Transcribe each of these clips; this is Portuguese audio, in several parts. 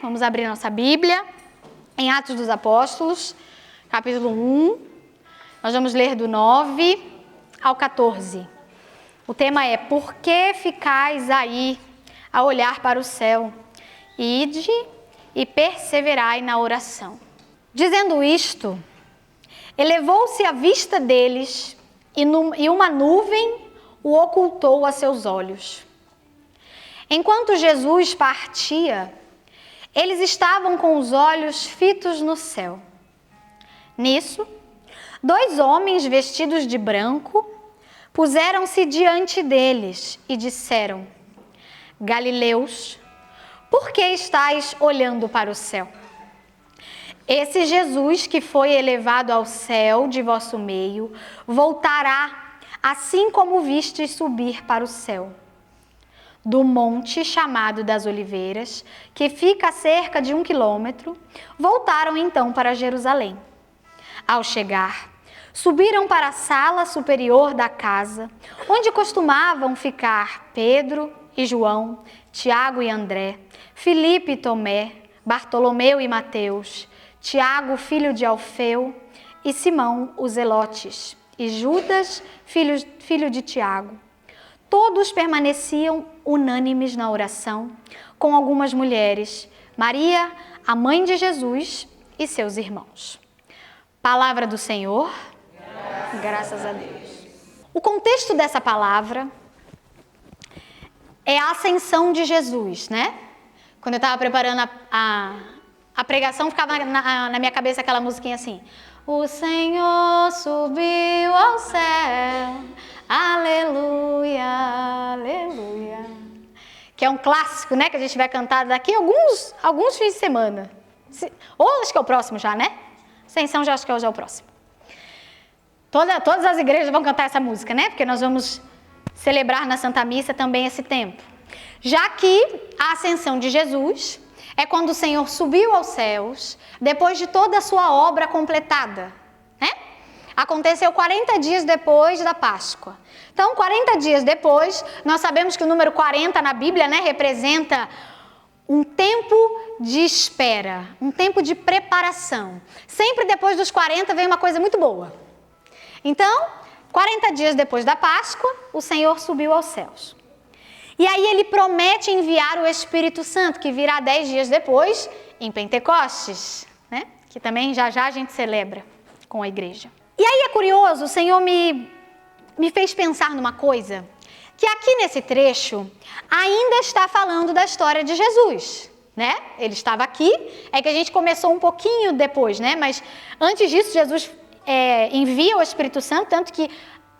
Vamos abrir nossa Bíblia em Atos dos Apóstolos, capítulo 1. Nós vamos ler do 9 ao 14. O tema é: por que ficais aí a olhar para o céu? Ide e perseverai na oração. Dizendo isto, elevou-se a vista deles e uma nuvem o ocultou a seus olhos. Enquanto Jesus partia, eles estavam com os olhos fitos no céu. Nisso, 2 homens vestidos de branco puseram-se diante deles e disseram: Galileus, por que estáis olhando para o céu? Esse Jesus que foi elevado ao céu de vosso meio, voltará, assim como vistes subir para o céu. Do monte chamado das Oliveiras, que fica a cerca de 1 quilômetro, voltaram então para Jerusalém. Ao chegar, subiram para a sala superior da casa, onde costumavam ficar Pedro e João, Tiago e André, Filipe e Tomé, Bartolomeu e Mateus, Tiago, filho de Alfeu, e Simão, os Zelotes, e Judas, filho de Tiago. Todos permaneciam unânimes na oração, com algumas mulheres, Maria, a mãe de Jesus, e seus irmãos. Palavra do Senhor. Graças a Deus. O contexto dessa palavra é a ascensão de Jesus, né? Quando eu estava preparando a pregação, ficava na minha cabeça aquela musiquinha assim: o Senhor subiu ao céu, aleluia, aleluia. Que é um clássico, né? Que a gente vai cantar daqui a alguns fins de semana. Ou acho que é o próximo já, né? Ascensão já acho que é o próximo. Todas as igrejas vão cantar essa música, né? Porque nós vamos celebrar na Santa Missa também esse tempo. Já que a ascensão de Jesus é quando o Senhor subiu aos céus, depois de toda a sua obra completada, né? Aconteceu 40 dias depois da Páscoa. Então, 40 dias depois, nós sabemos que o número 40 na Bíblia, né, representa um tempo de espera, um tempo de preparação. Sempre depois dos 40 vem uma coisa muito boa. Então, 40 dias depois da Páscoa, o Senhor subiu aos céus. E aí ele promete enviar o Espírito Santo, que virá 10 dias depois, em Pentecostes, né? Que também já a gente celebra com a igreja. E aí é curioso, o Senhor me fez pensar numa coisa, que aqui nesse trecho ainda está falando da história de Jesus, né? Ele estava aqui, é que a gente começou um pouquinho depois, né? Mas antes disso, Jesus envia o Espírito Santo, tanto que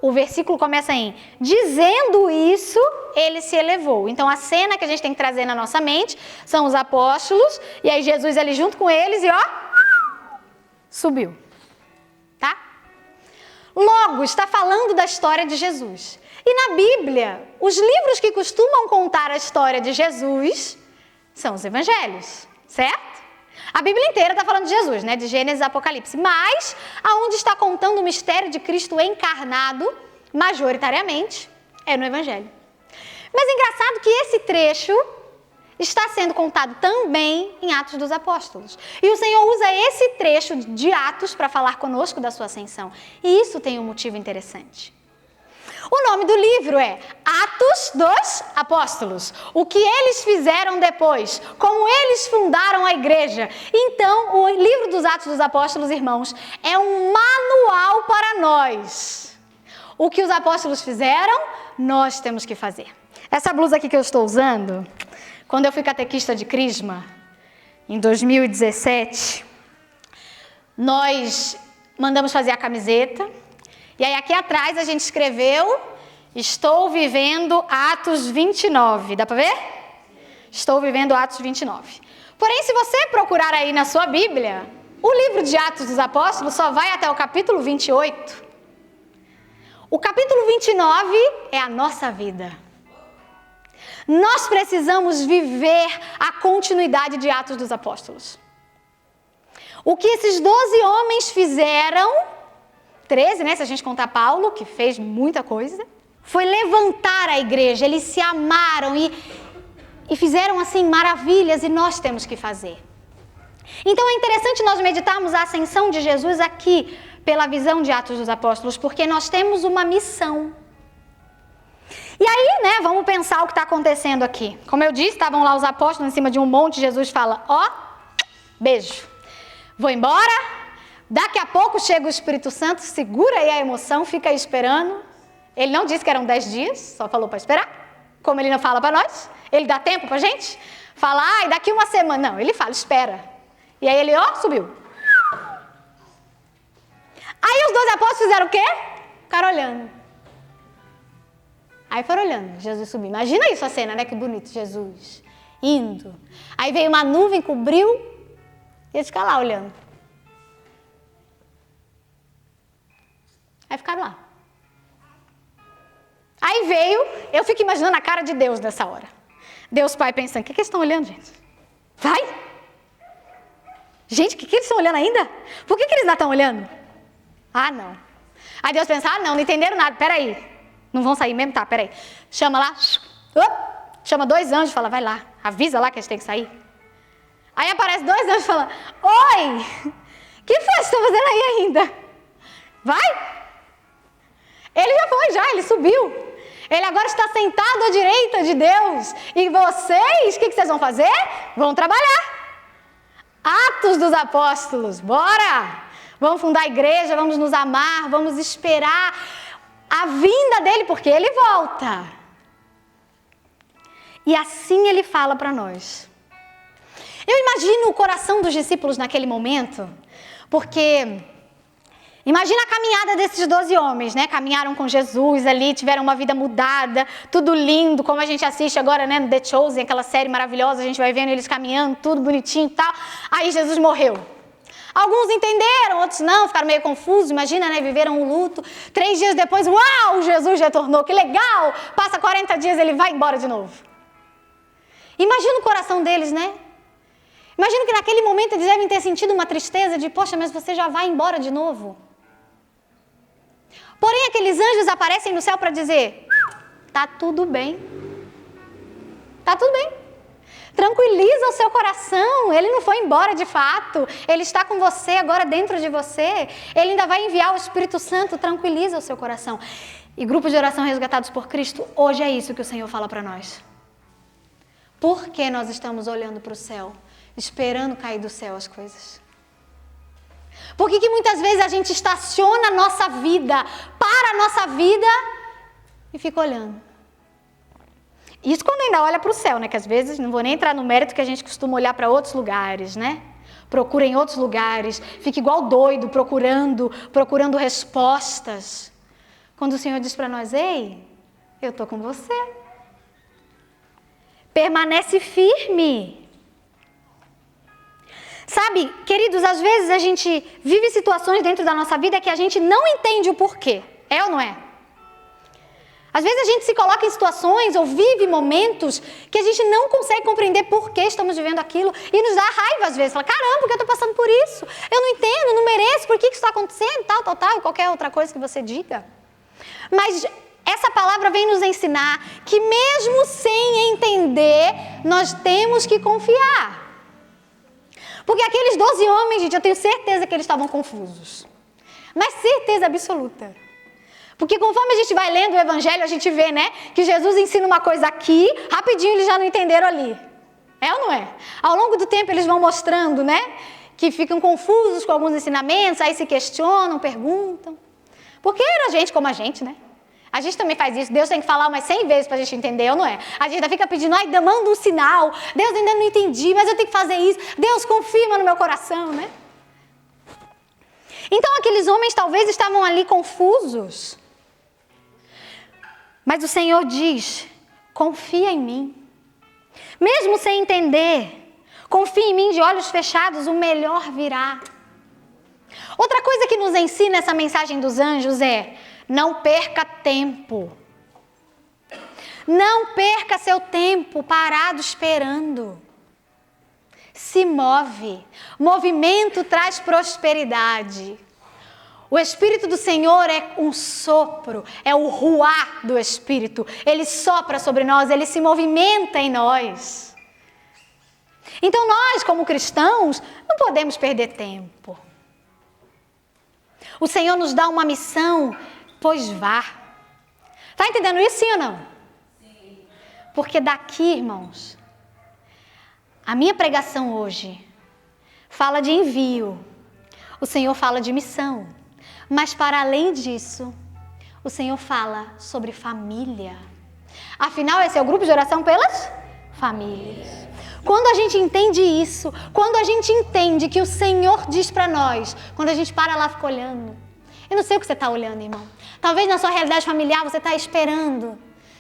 o versículo começa em: dizendo isso, ele se elevou. Então a cena que a gente tem que trazer na nossa mente são os apóstolos, e aí Jesus ali junto com eles e subiu. Tá? Logo, está falando da história de Jesus. E na Bíblia, os livros que costumam contar a história de Jesus são os evangelhos, certo? A Bíblia inteira está falando de Jesus, né? De Gênesis a Apocalipse. Mas, aonde está contando o mistério de Cristo encarnado, majoritariamente, é no Evangelho. Mas é engraçado que esse trecho está sendo contado também em Atos dos Apóstolos. E o Senhor usa esse trecho de Atos para falar conosco da sua ascensão. E isso tem um motivo interessante. O nome do livro é Atos dos Apóstolos. O que eles fizeram depois, como eles fundaram a igreja. Então, o livro dos Atos dos Apóstolos, irmãos, é um manual para nós. O que os apóstolos fizeram, nós temos que fazer. Essa blusa aqui que eu estou usando, quando eu fui catequista de Crisma, em 2017, nós mandamos fazer a camiseta. E aí aqui atrás a gente escreveu: estou vivendo Atos 29. Dá para ver? Estou vivendo Atos 29. Porém, se você procurar aí na sua Bíblia, o livro de Atos dos Apóstolos só vai até o capítulo 28. O capítulo 29 é a nossa vida. Nós precisamos viver a continuidade de Atos dos Apóstolos. O que esses 12 homens fizeram, 13, né, se a gente contar Paulo, que fez muita coisa, foi levantar a igreja. Eles se amaram e e fizeram assim maravilhas e nós temos que fazer. Então é interessante nós meditarmos a ascensão de Jesus aqui pela visão de Atos dos Apóstolos, porque nós temos uma missão. E aí, né, vamos pensar o que está acontecendo aqui. Como eu disse, estavam lá os apóstolos em cima de um monte, Jesus fala, ó, beijo, vou embora, daqui a pouco chega o Espírito Santo, segura aí a emoção, fica aí esperando. Ele não disse que eram 10 dias, só falou para esperar, como ele não fala para nós, ele dá tempo para a gente, fala, ai, daqui uma semana, não, ele fala, espera. E aí ele, ó, subiu. Aí os 12 apóstolos fizeram o quê? Ficaram olhando. Aí foram olhando, Jesus subiu. Imagina isso a cena, né? Que bonito, Jesus indo. Aí veio uma nuvem, cobriu, e eles ficaram lá olhando. Aí ficaram lá. Aí veio, eu fico imaginando a cara de Deus nessa hora. Deus Pai pensando, o que eles estão olhando, gente? Vai! Gente, o que eles estão olhando ainda? Por que eles ainda estão olhando? Ah, não. Aí Deus pensa, ah, não entenderam nada, peraí. Não vão sair mesmo? Tá, peraí. Chama lá, chama 2 anjos, fala, vai lá, avisa lá que eles têm que sair. Aí aparece 2 anjos e fala, oi, que foi que vocês estão fazendo aí ainda? Vai! Ele já foi, ele subiu. Ele agora está sentado à direita de Deus. E vocês, o que vocês vão fazer? Vão trabalhar. Atos dos Apóstolos, bora! Vamos fundar a igreja, vamos nos amar, vamos esperar a vinda dele, porque ele volta. E assim ele fala para nós. Eu imagino o coração dos discípulos naquele momento, porque imagina a caminhada desses 12 homens, né? Caminharam com Jesus ali, tiveram uma vida mudada, tudo lindo, como a gente assiste agora, né, no The Chosen, aquela série maravilhosa, a gente vai vendo eles caminhando, tudo bonitinho e tal. Aí Jesus morreu. Alguns entenderam, outros não, ficaram meio confusos, imagina, né, viveram um luto. 3 dias depois, uau, Jesus retornou, que legal! Passa 40 dias, ele vai embora de novo. Imagina o coração deles, né? Imagina que naquele momento eles devem ter sentido uma tristeza de, poxa, mas você já vai embora de novo. Porém, aqueles anjos aparecem no céu para dizer, tá tudo bem. Tá tudo bem. Tranquiliza o seu coração, ele não foi embora de fato, ele está com você agora dentro de você, ele ainda vai enviar o Espírito Santo, tranquiliza o seu coração. E grupos de oração resgatados por Cristo, hoje é isso que o Senhor fala para nós. Por que nós estamos olhando para o céu, esperando cair do céu as coisas? Por que muitas vezes a gente estaciona a nossa vida, para a nossa vida e fica olhando? Isso quando ainda olha para o céu, né? Que às vezes, não vou nem entrar no mérito que a gente costuma olhar para outros lugares, né? Procura em outros lugares, fica igual doido, procurando respostas. Quando o Senhor diz para nós, ei, eu estou com você. Permanece firme. Sabe, queridos, às vezes a gente vive situações dentro da nossa vida que a gente não entende o porquê. É ou não é? Às vezes a gente se coloca em situações ou vive momentos que a gente não consegue compreender por que estamos vivendo aquilo e nos dá raiva às vezes. Fala, caramba, por que eu estou passando por isso? Eu não entendo, não mereço, por que isso está acontecendo, tal, e qualquer outra coisa que você diga. Mas essa palavra vem nos ensinar que mesmo sem entender, nós temos que confiar. Porque aqueles 12 homens, gente, eu tenho certeza que eles estavam confusos. Mas certeza absoluta. Porque conforme a gente vai lendo o Evangelho, a gente vê, né, que Jesus ensina uma coisa aqui, rapidinho eles já não entenderam ali. É ou não é? Ao longo do tempo eles vão mostrando, né, que ficam confusos com alguns ensinamentos, aí se questionam, perguntam. Porque era gente como a gente, né? A gente também faz isso, Deus tem que falar umas 100 vezes para a gente entender, ou não é? A gente ainda fica pedindo, ai, manda um sinal, Deus ainda não entendi, mas eu tenho que fazer isso, Deus confirma no meu coração, né? Então aqueles homens talvez estavam ali confusos. Mas o Senhor diz, confia em mim. Mesmo sem entender, confia em mim de olhos fechados, o melhor virá. Outra coisa que nos ensina essa mensagem dos anjos é, não perca tempo. Não perca seu tempo parado esperando. Se move. Movimento traz prosperidade. O Espírito do Senhor é um sopro, é o ruá do Espírito. Ele sopra sobre nós, ele se movimenta em nós. Então nós, como cristãos, não podemos perder tempo. O Senhor nos dá uma missão, pois vá. Está entendendo isso, sim ou não? Sim. Porque daqui, irmãos, a minha pregação hoje fala de envio. O Senhor fala de missão. Mas para além disso, o Senhor fala sobre família. Afinal, esse é o grupo de oração pelas famílias. Quando a gente entende isso, quando a gente entende que o Senhor diz para nós, quando a gente para lá e fica olhando. Eu não sei o que você está olhando, irmão. Talvez na sua realidade familiar você está esperando,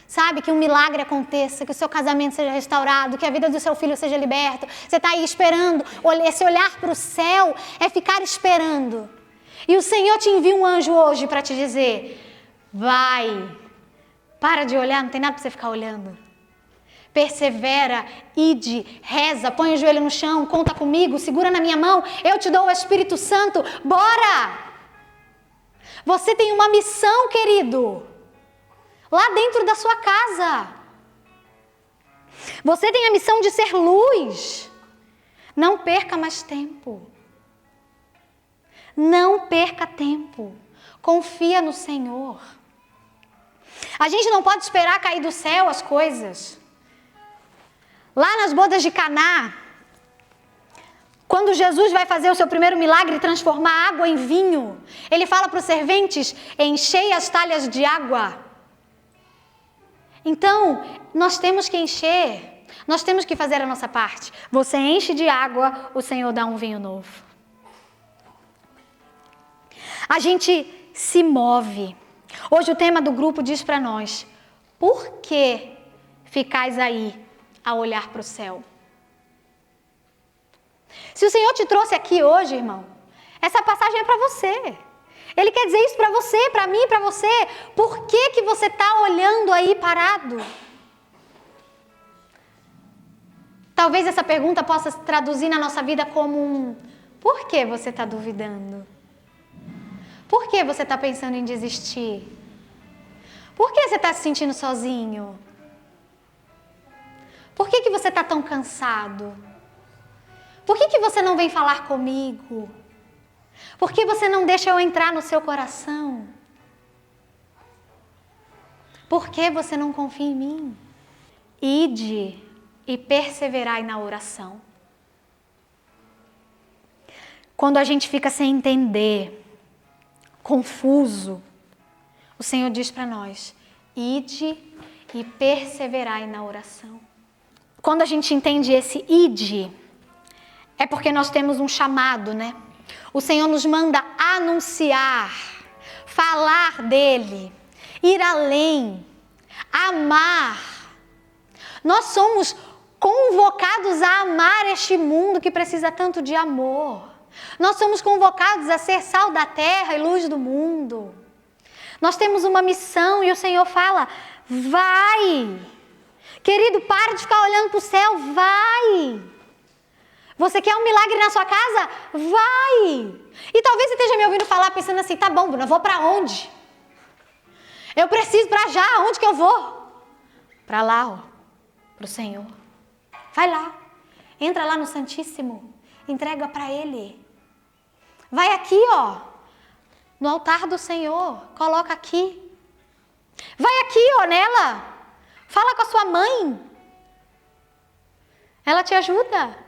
sabe, que um milagre aconteça, que o seu casamento seja restaurado, que a vida do seu filho seja liberta. Você está aí esperando. Esse olhar para o céu é ficar esperando. E o Senhor te envia um anjo hoje para te dizer, vai, para de olhar, não tem nada para você ficar olhando. Persevera, ide, reza, põe o joelho no chão, conta comigo, segura na minha mão, eu te dou o Espírito Santo, bora! Você tem uma missão, querido, lá dentro da sua casa. Você tem a missão de ser luz. Não perca mais tempo. Não perca tempo. Confia no Senhor. A gente não pode esperar cair do céu as coisas. Lá nas bodas de Caná, quando Jesus vai fazer o seu primeiro milagre e transformar água em vinho, ele fala para os serventes, enchei as talhas de água. Então, nós temos que encher, nós temos que fazer a nossa parte. Você enche de água, o Senhor dá um vinho novo. A gente se move. Hoje o tema do grupo diz para nós, por que ficais aí a olhar para o céu? Se o Senhor te trouxe aqui hoje, irmão, essa passagem é para você. Ele quer dizer isso para você, para mim, para você. Por que você está olhando aí parado? Talvez essa pergunta possa se traduzir na nossa vida como um por que você está duvidando? Por que você está pensando em desistir? Por que você está se sentindo sozinho? Por que você está tão cansado? Por que você não vem falar comigo? Por que você não deixa eu entrar no seu coração? Por que você não confia em mim? Ide e perseverai na oração. Quando a gente fica sem entender, confuso, o Senhor diz para nós, ide e perseverai na oração. Quando a gente entende esse ide, é porque nós temos um chamado, né? O Senhor nos manda anunciar, falar dele, ir além, amar. Nós somos convocados a amar este mundo que precisa tanto de amor. Nós somos convocados a ser sal da terra e luz do mundo. Nós temos uma missão e o Senhor fala, vai. Querido, para de ficar olhando para o céu, vai. Você quer um milagre na sua casa? Vai. E talvez você esteja me ouvindo falar pensando assim, tá bom, Bruna, eu vou para onde? Eu preciso para já, onde que eu vou? Para lá, ó, para o Senhor. Vai lá, entra lá no Santíssimo, entrega para Ele. Vai aqui, ó, no altar do Senhor, coloca aqui. Vai aqui, ó, nela, fala com a sua mãe. Ela te ajuda.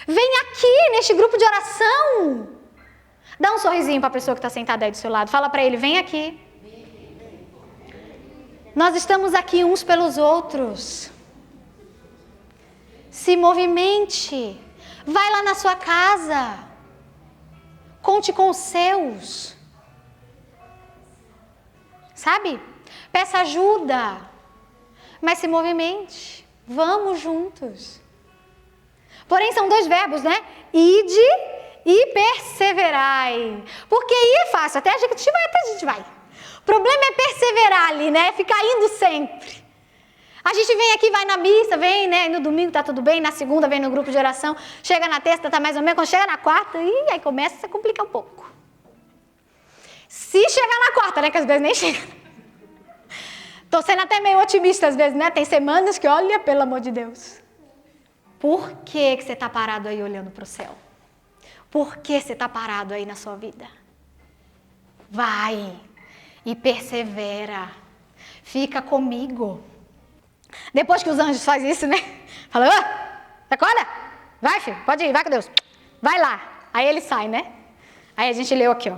Vem aqui neste grupo de oração. Dá um sorrisinho para a pessoa que está sentada aí do seu lado. Fala para ele, vem aqui. Nós estamos aqui uns pelos outros. Se movimente. Vai lá na sua casa. Conte com os seus. Sabe? Peça ajuda. Mas se movimente. Vamos juntos. Porém, são dois verbos, né? Ide e perseverai. Porque ir é fácil, até a gente vai. O problema é perseverar ali, né? Ficar indo sempre. A gente vem aqui, vai na missa, vem, né? No domingo tá tudo bem, na segunda vem no grupo de oração, chega na terça, tá mais ou menos, quando chega na quarta, aí começa a complicar um pouco. Se chegar na quarta, né? Que às vezes nem chega. Tô sendo até meio otimista às vezes, né? Tem semanas que, olha, pelo amor de Deus. Por que você tá parado aí olhando pro céu? Por que você tá parado aí na sua vida? Vai e persevera. Fica comigo. Depois que os anjos fazem isso, né? Fala, acorda. Vai, filho, pode ir, vai com Deus. Vai lá. Aí ele sai, né? Aí a gente leu aqui, ó.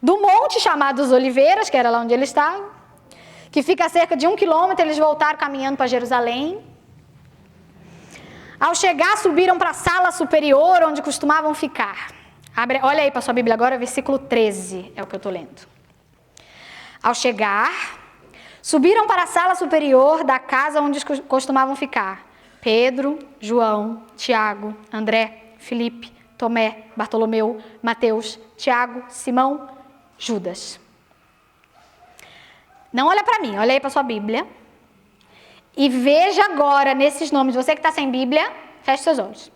Do monte chamado dos Oliveiras, que era lá onde eles estavam, que fica a cerca de 1 quilômetro, eles voltaram caminhando para Jerusalém. Ao chegar, subiram para a sala superior, onde costumavam ficar. Olha aí para sua Bíblia agora, versículo 13, é o que eu estou lendo. Ao chegar, subiram para a sala superior da casa onde costumavam ficar. Pedro, João, Tiago, André, Filipe, Tomé, Bartolomeu, Mateus, Tiago, Simão, Judas. Não olha para mim, olha aí para sua Bíblia. E veja agora nesses nomes, você que está sem Bíblia, feche seus olhos.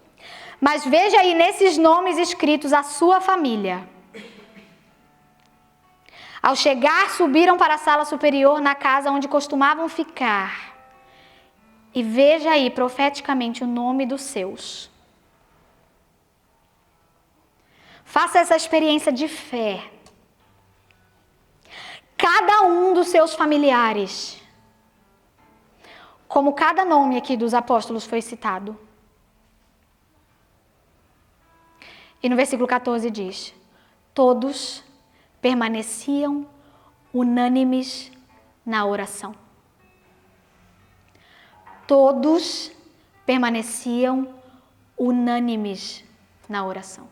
Mas veja aí nesses nomes escritos a sua família. Ao chegar, subiram para a sala superior na casa onde costumavam ficar. E veja aí profeticamente o nome dos seus. Faça essa experiência de fé. Cada um dos seus familiares, como cada nome aqui dos apóstolos foi citado. E no versículo 14 diz: todos permaneciam unânimes na oração. Todos permaneciam unânimes na oração.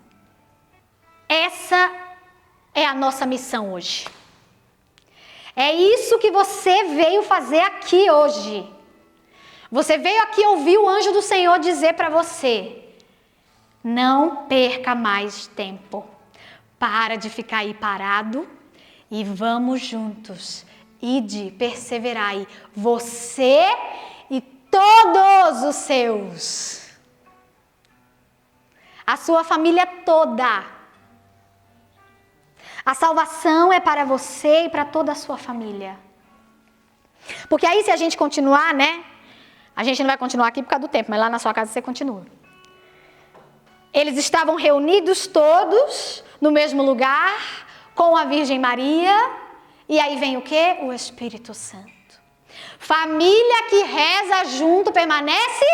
Essa é a nossa missão hoje. É isso que você veio fazer aqui hoje. Você veio aqui ouvir o anjo do Senhor dizer para você: não perca mais tempo. Para de ficar aí parado e vamos juntos. Ide, perseverai. Você e todos os seus. A sua família toda. A salvação é para você e para toda a sua família. Porque aí se a gente continuar, né? A gente não vai continuar aqui por causa do tempo, mas lá na sua casa você continua. Eles estavam reunidos todos no mesmo lugar, com a Virgem Maria. E aí vem o quê? O Espírito Santo. Família que reza junto, permanece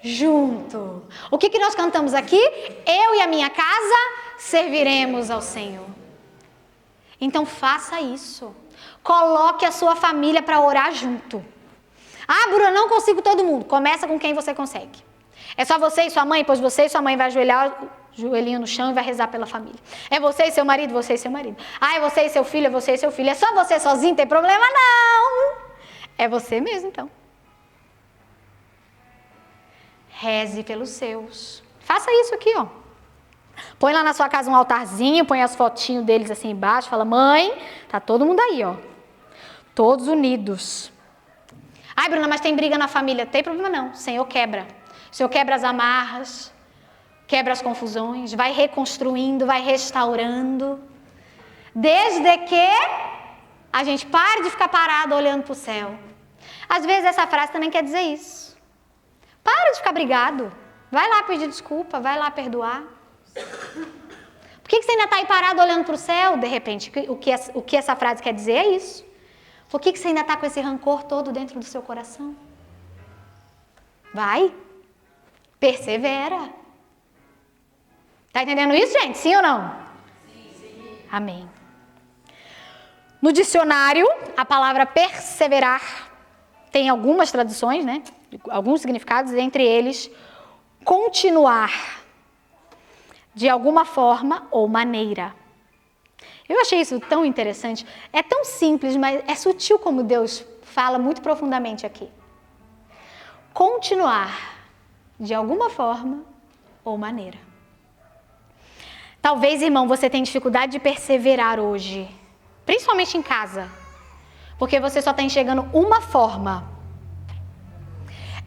junto. O que nós cantamos aqui? Eu e a minha casa serviremos ao Senhor. Então faça isso. Coloque a sua família para orar junto. Ah, Bruna, não consigo todo mundo. Começa com quem você consegue. É só você e sua mãe, pois você e sua mãe vai ajoelhar o joelhinho no chão e vai rezar pela família. É você e seu marido, você e seu marido. Ah, é você e seu filho, é você e seu filho. É só você sozinho, tem problema? Não. É você mesmo, então. Reze pelos seus. Faça isso aqui, ó. Põe lá na sua casa um altarzinho, põe as fotinhos deles assim embaixo, fala: mãe, tá todo mundo aí, ó. Todos unidos. Ai, Bruna, mas tem briga na família. Não tem problema não, o Senhor quebra. O Senhor quebra as amarras, quebra as confusões, vai reconstruindo, vai restaurando. Desde que a gente pare de ficar parado olhando para o céu. Às vezes essa frase também quer dizer isso. Para de ficar brigado. Vai lá pedir desculpa, vai lá perdoar. Por que você ainda está aí parado olhando para o céu? De repente, o que essa frase quer dizer é isso. Por que você ainda está com esse rancor todo dentro do seu coração? Vai. Persevera. Está entendendo isso, gente? Sim ou não? Sim. Amém. No dicionário, a palavra perseverar tem algumas traduções, né? Alguns significados, entre eles, continuar de alguma forma ou maneira. Eu achei isso tão interessante. É tão simples, mas é sutil como Deus fala muito profundamente aqui. Continuar de alguma forma ou maneira. Talvez, irmão, você tenha dificuldade de perseverar hoje, principalmente em casa, porque você só está enxergando uma forma.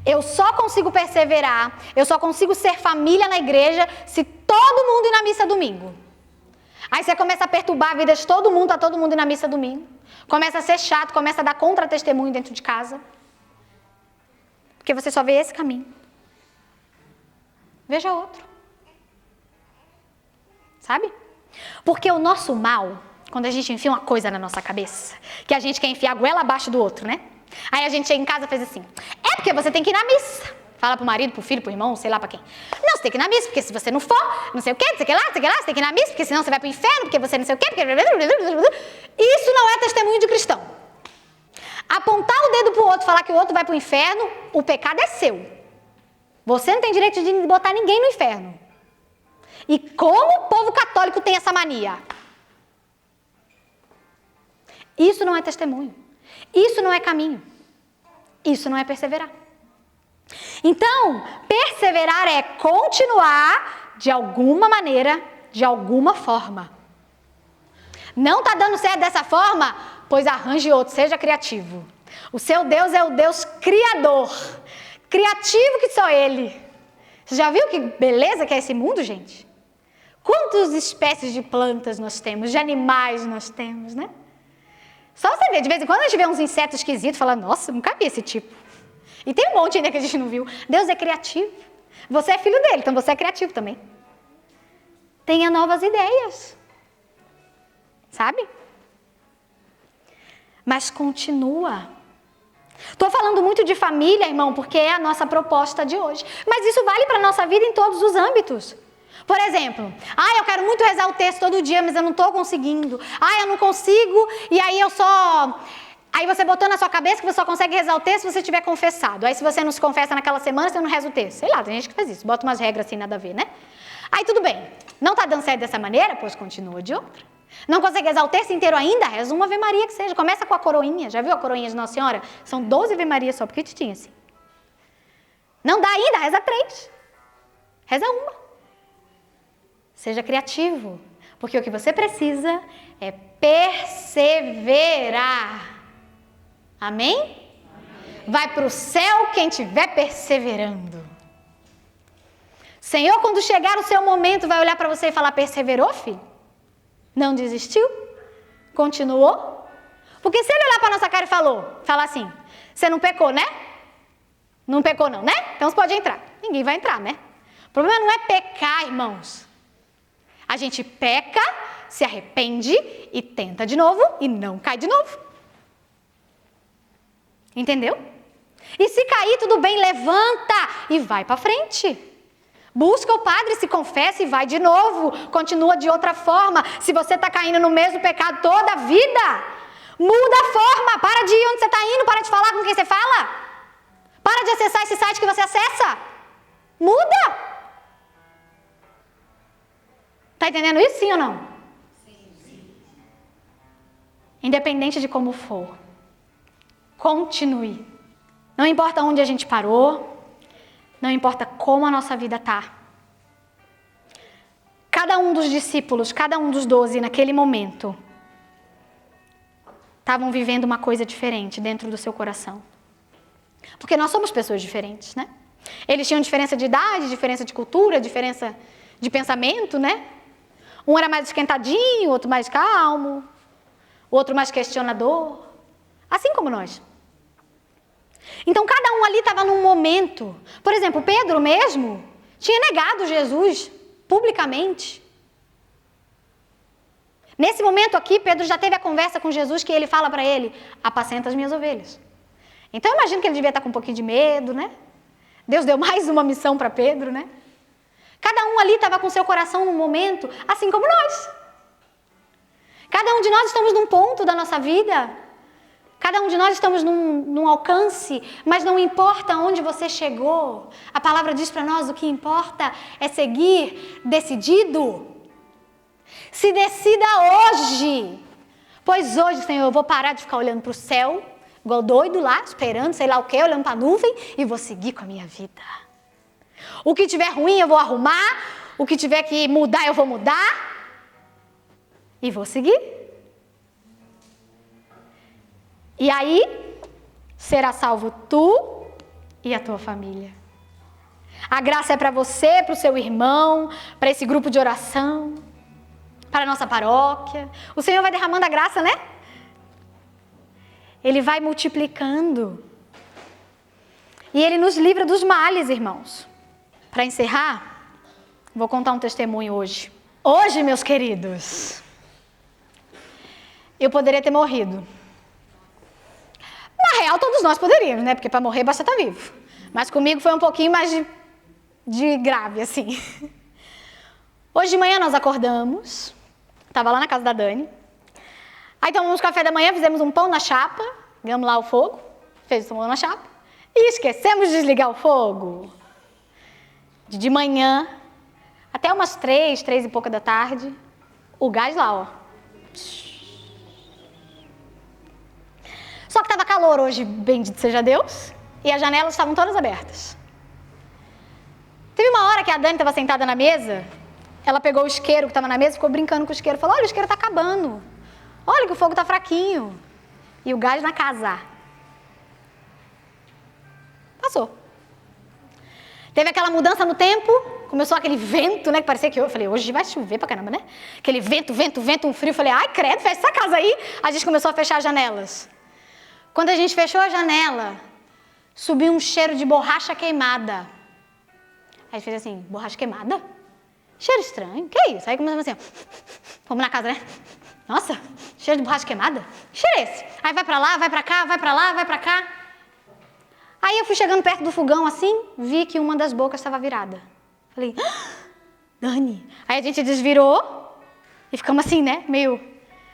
Eu só consigo perseverar, eu só consigo ser família na igreja se todo mundo ir na missa domingo. Aí você começa a perturbar a vida de todo mundo, tá todo mundo ir na missa domingo. Começa a ser chato, começa a dar contra-testemunho dentro de casa. Porque você só vê esse caminho. Veja outro. Sabe? Porque o nosso mal, quando a gente enfia uma coisa na nossa cabeça, que a gente quer enfiar a goela abaixo do outro, né? Aí a gente chega em casa e faz assim, é porque você tem que ir na missa. Fala pro marido, pro filho, pro irmão, sei lá pra quem. Não, você tem que ir na missa, porque se você não for, não sei o quê, não sei o que lá, não sei o que lá, você tem que ir na missa, porque senão você vai pro inferno, porque você não sei o quê, porque... Isso não é testemunho de cristão. Apontar o dedo pro outro, falar que o outro vai pro inferno, o pecado é seu. Você não tem direito de botar ninguém no inferno. E como o povo católico tem essa mania? Isso não é testemunho. Isso não é caminho. Isso não é perseverar. Então, perseverar é continuar de alguma maneira, de alguma forma. Não está dando certo dessa forma? Pois arranje outro, seja criativo. O seu Deus é o Deus criador. Criativo que só Ele. Você já viu que beleza que é esse mundo, gente? Quantas espécies de plantas nós temos, de animais nós temos, né? Só você ver, de vez em quando a gente vê uns insetos esquisitos e fala, nossa, nunca vi esse tipo. E tem um monte ainda que a gente não viu. Deus é criativo. Você é filho dele, então você é criativo também. Tenha novas ideias. Sabe? Mas continua. Estou falando muito de família, irmão, porque é a nossa proposta de hoje. Mas isso vale para a nossa vida em todos os âmbitos. Por exemplo, eu quero muito rezar o texto todo dia, mas eu não estou conseguindo. Eu não consigo, e aí eu só... Aí você botou na sua cabeça que você só consegue rezar o texto se você tiver confessado. Aí se você não se confessa naquela semana, você não reza o texto. Sei lá, tem gente que faz isso, bota umas regras assim, nada a ver, né? Aí tudo bem, não está dando certo dessa maneira? Pois continua de outra. Não consegue rezar o texto inteiro ainda? Reza uma Ave Maria que seja. Começa com a coroinha, já viu a coroinha de Nossa Senhora? São 12 Ave Maria só, porque tinha assim. Não dá ainda? Reza 3. Reza uma. Seja criativo, porque o que você precisa é perseverar. Amém? Amém. Vai para o céu quem estiver perseverando. Senhor, quando chegar o seu momento, vai olhar para você e falar, perseverou, filho? Não desistiu? Continuou? Porque se ele olhar para a nossa cara e falar assim, você não pecou, né? Não pecou não, né? Então você pode entrar. Ninguém vai entrar, né? O problema não é pecar, irmãos. A gente peca, se arrepende e tenta de novo e não cai de novo. Entendeu? E se cair, tudo bem, levanta e vai para frente. Busca o padre, se confessa e vai de novo. Continua de outra forma. Se você está caindo no mesmo pecado toda a vida, muda a forma. Para de ir onde você está indo, para de falar com quem você fala. Para de acessar esse site que você acessa. Muda. Está entendendo isso, sim ou não? Sim. Independente de como for. Continue. Não importa onde a gente parou, não importa como a nossa vida está. Cada um dos discípulos, cada um dos 12 naquele momento, estavam vivendo uma coisa diferente dentro do seu coração. Porque nós somos pessoas diferentes, né? Eles tinham diferença de idade, diferença de cultura, diferença de pensamento, né? Um era mais esquentadinho, outro mais calmo, outro mais questionador. Assim como nós. Então, cada um ali estava num momento. Por exemplo, Pedro mesmo tinha negado Jesus publicamente. Nesse momento aqui, Pedro já teve a conversa com Jesus que ele fala para ele, apacenta as minhas ovelhas. Então, eu imagino que ele devia estar com um pouquinho de medo, né? Deus deu mais uma missão para Pedro, né? Cada um ali estava com seu coração num momento, assim como nós. Cada um de nós estamos num ponto da nossa vida. Cada um de nós estamos num alcance, mas não importa onde você chegou. A palavra diz para nós o que importa é seguir decidido. Se decida hoje. Pois hoje, Senhor, eu vou parar de ficar olhando para o céu, igual doido lá, esperando, sei lá o quê, olhando para a nuvem, e vou seguir com a minha vida. O que tiver ruim eu vou arrumar, o que tiver que mudar eu vou mudar, e vou seguir. E aí, será salvo tu e a tua família. A graça é para você, para o seu irmão, para esse grupo de oração. para a nossa paróquia. O Senhor vai derramando a graça, né? Ele vai multiplicando. E Ele nos livra dos males, irmãos. Para encerrar, vou contar um testemunho hoje. Hoje, meus queridos, eu poderia ter morrido. Na real, todos nós poderíamos, né? Porque para morrer basta estar vivo. Mas comigo foi um pouquinho mais de grave, assim. Hoje de manhã nós acordamos, estava lá na casa da Dani. Aí tomamos café da manhã, fizemos um pão na chapa, ligamos lá o fogo, fez o pão na chapa, e esquecemos de desligar o fogo. De manhã, até umas 3 e pouca da tarde, o gás lá, ó. Só que estava calor hoje, bendito seja Deus, e as janelas estavam todas abertas. Teve uma hora que a Dani estava sentada na mesa, ela pegou o isqueiro que estava na mesa, ficou brincando com o isqueiro, falou, olha, o isqueiro está acabando, olha que o fogo está fraquinho. E o gás na casa. Passou. Teve aquela mudança no tempo, começou aquele vento, né, que parecia que eu falei, hoje vai chover pra caramba, né? Aquele vento, um frio, falei, ai, credo, fecha essa casa aí. A gente começou a fechar as janelas. Quando a gente fechou a janela, subiu um cheiro de borracha queimada. Aí a gente fez assim, borracha queimada? Cheiro estranho, que é isso? Aí começamos assim, ó, fomos na casa, né? Nossa, cheiro de borracha queimada? Cheiro é esse? Aí vai pra lá, vai pra cá, vai pra lá, vai pra cá. Aí eu fui chegando perto do fogão assim, vi que uma das bocas estava virada. Falei, Dani. Aí a gente desvirou e ficamos assim, né? Meio,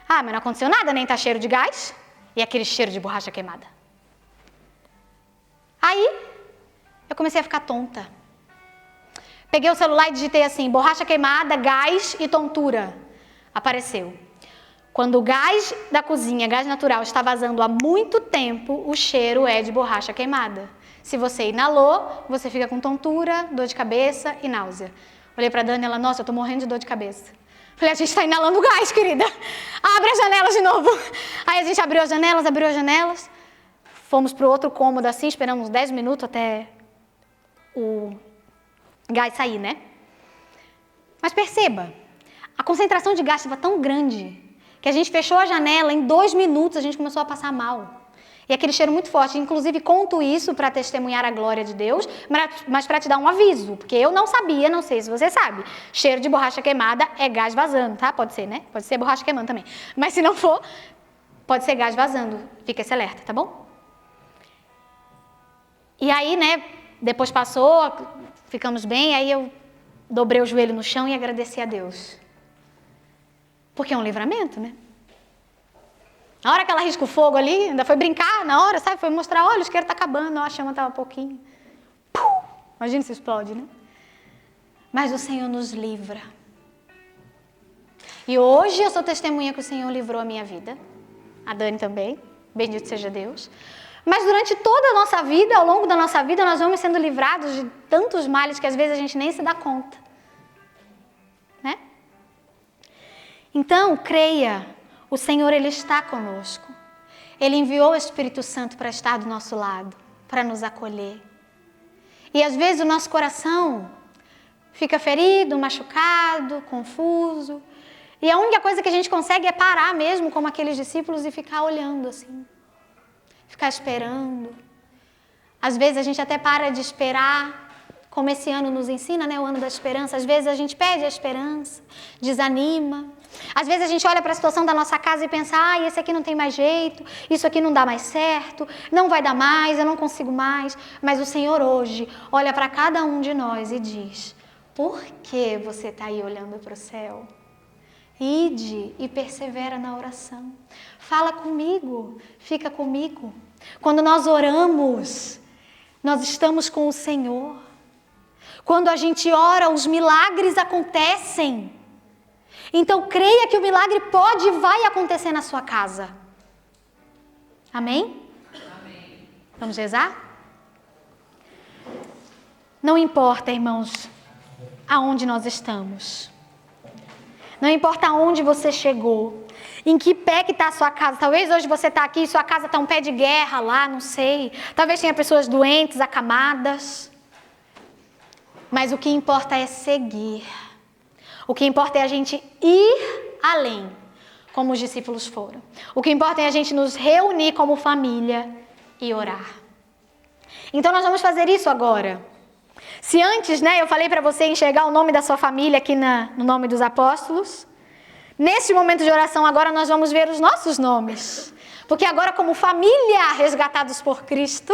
mas não aconteceu nada, nem tá cheiro de gás e aquele cheiro de borracha queimada. Aí eu comecei a ficar tonta. Peguei o celular e digitei assim, borracha queimada, gás e tontura. Apareceu. Quando o gás da cozinha, gás natural, está vazando há muito tempo, o cheiro é de borracha queimada. Se você inalou, você fica com tontura, dor de cabeça e náusea. Olhei para a Dani e ela, nossa, eu estou morrendo de dor de cabeça. Falei, a gente está inalando gás, querida. Abre as janelas de novo. Aí a gente abriu as janelas. Fomos para o outro cômodo assim, esperamos 10 minutos até o gás sair, né? Mas perceba, a concentração de gás estava tão grande que a gente fechou a janela, em 2 minutos a gente começou a passar mal. E aquele cheiro muito forte. Inclusive, conto isso para testemunhar a glória de Deus, mas para te dar um aviso, porque eu não sabia, não sei se você sabe. Cheiro de borracha queimada é gás vazando, tá? Pode ser, né? Pode ser borracha queimando também. Mas se não for, pode ser gás vazando. Fica esse alerta, tá bom? E aí, né, depois passou, ficamos bem, aí eu dobrei o joelho no chão e agradeci a Deus. Porque é um livramento, né? Na hora que ela risca o fogo ali, ainda foi brincar na hora, sabe? Foi mostrar, olha, o isqueiro está acabando, ó, a chama estava pouquinho. Pum! Imagina se explode, né? Mas o Senhor nos livra. E hoje eu sou testemunha que o Senhor livrou a minha vida. A Dani também. Bendito seja Deus. Mas durante toda a nossa vida, ao longo da nossa vida, nós vamos sendo livrados de tantos males que às vezes a gente nem se dá conta. Né? Então, creia, o Senhor, Ele está conosco. Ele enviou o Espírito Santo para estar do nosso lado, para nos acolher. E às vezes o nosso coração fica ferido, machucado, confuso. E a única coisa que a gente consegue é parar mesmo, como aqueles discípulos, e ficar olhando assim. Ficar esperando. Às vezes a gente até para de esperar, como esse ano nos ensina, né, o ano da esperança. Às vezes a gente perde a esperança, desanima. Às vezes a gente olha para a situação da nossa casa e pensa, esse aqui não tem mais jeito, isso aqui não dá mais certo, não vai dar mais, eu não consigo mais. Mas o Senhor hoje olha para cada um de nós e diz, por que você está aí olhando para o céu? Ide e persevera na oração. Fala comigo, fica comigo. Quando nós oramos, nós estamos com o Senhor. Quando a gente ora, os milagres acontecem. Então, creia que o milagre pode e vai acontecer na sua casa. Amém? Amém. Vamos rezar? Não importa, irmãos, aonde nós estamos. Não importa aonde você chegou. Em que pé que está a sua casa. Talvez hoje você está aqui e sua casa está um pé de guerra lá, não sei. Talvez tenha pessoas doentes, acamadas. Mas o que importa é seguir. O que importa é a gente ir além, como os discípulos foram. O que importa é a gente nos reunir como família e orar. Então nós vamos fazer isso agora. Se antes, eu falei para você enxergar o nome da sua família aqui no nome dos apóstolos, nesse momento de oração agora nós vamos ver os nossos nomes. Porque agora, como família resgatados por Cristo,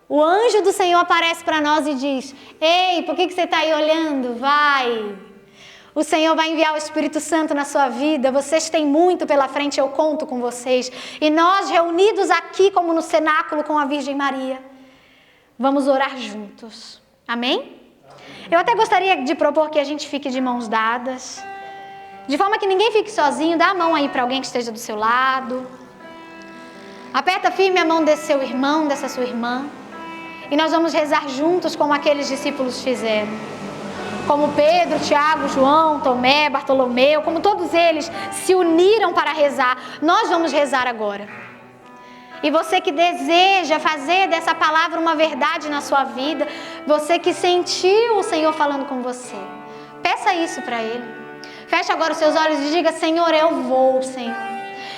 o anjo do Senhor aparece para nós e diz: ei, por que você está aí olhando? Vai! O Senhor vai enviar o Espírito Santo na sua vida, vocês têm muito pela frente, eu conto com vocês. E nós, reunidos aqui como no cenáculo com a Virgem Maria, vamos orar juntos. Amém? Eu até gostaria de propor que a gente fique de mãos dadas, de forma que ninguém fique sozinho. Dá a mão aí para alguém que esteja do seu lado. Aperta firme a mão desse seu irmão, dessa sua irmã. E nós vamos rezar juntos como aqueles discípulos fizeram. Como Pedro, Tiago, João, Tomé, Bartolomeu, como todos eles se uniram para rezar. Nós vamos rezar agora. E você que deseja fazer dessa palavra uma verdade na sua vida, você que sentiu o Senhor falando com você, peça isso para Ele. Feche agora os seus olhos e diga: Senhor, eu vou, Senhor.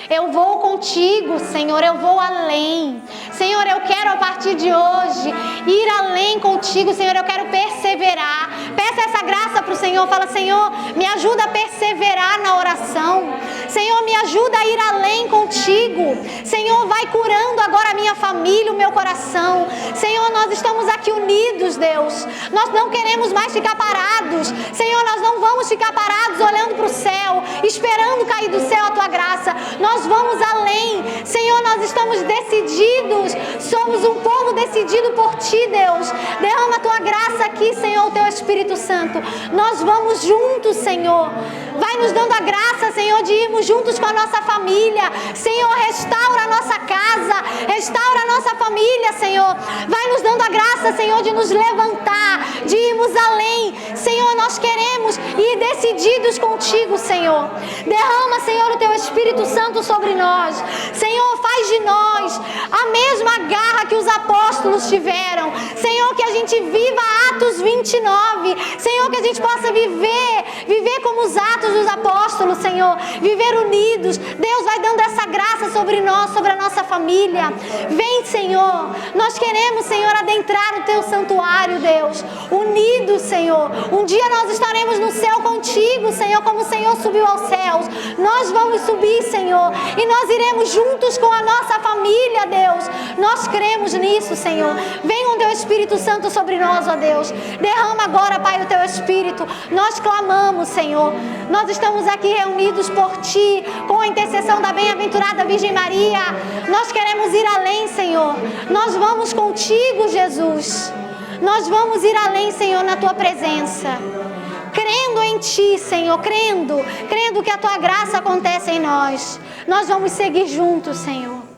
Eu vou contigo, Senhor, eu vou além. Senhor, eu quero a partir de hoje ir além contigo, Senhor, eu quero perseverar. Peça essa graça para o Senhor, fala: Senhor, me ajuda a perseverar na oração. Senhor, me ajuda a ir além contigo. Senhor, vai curando agora a minha família, o meu coração. Senhor, nós estamos aqui unidos, Deus. Nós não queremos mais ficar parados. Senhor, nós não vamos ficar parados olhando para o céu, esperando cair do céu a tua graça. Nós vamos além. Senhor, nós estamos decididos. Somos um povo decidido por ti, Deus. Derrama a tua graça aqui, Senhor, o teu Espírito Santo. Nós vamos juntos, Senhor. Vai nos dando a graça, Senhor, de irmos juntos com a nossa família. Senhor, restaura a nossa casa, restaura a nossa família, Senhor. Vai nos dando a graça, Senhor, de nos levantar, de irmos além. Senhor, nós queremos ir decididos contigo, Senhor. Derrama, Senhor, o teu Espírito Santo sobre nós. Senhor, faz de nós a mesma garra que os apóstolos tiveram. Senhor, que a gente viva Atos 29. Senhor, que a gente possa viver como os Atos dos apóstolos, Senhor. Viver unidos. Deus vai dando essa graça sobre nós, sobre a nossa família. Vem, Senhor. Nós queremos, Senhor, adentrar o teu santuário, Deus. Unidos, Senhor. Um dia nós estaremos no céu contigo, Senhor, como o Senhor subiu aos céus. Nós vamos subir, Senhor, e nós iremos juntos com a nossa família, Deus. Nós cremos nisso, Senhor. Venha o teu Espírito Santo sobre nós, ó Deus. Derrama agora, Pai, o teu Espírito. Nós clamamos, Senhor. Nós estamos aqui reunidos por ti, com a intercessão da bem-aventurada Virgem Maria. Nós queremos ir além, Senhor. Nós vamos contigo, Jesus. Nós vamos ir além, Senhor, na tua presença. Crendo em ti, Senhor, crendo que a tua graça acontece em nós. Nós vamos seguir juntos, Senhor.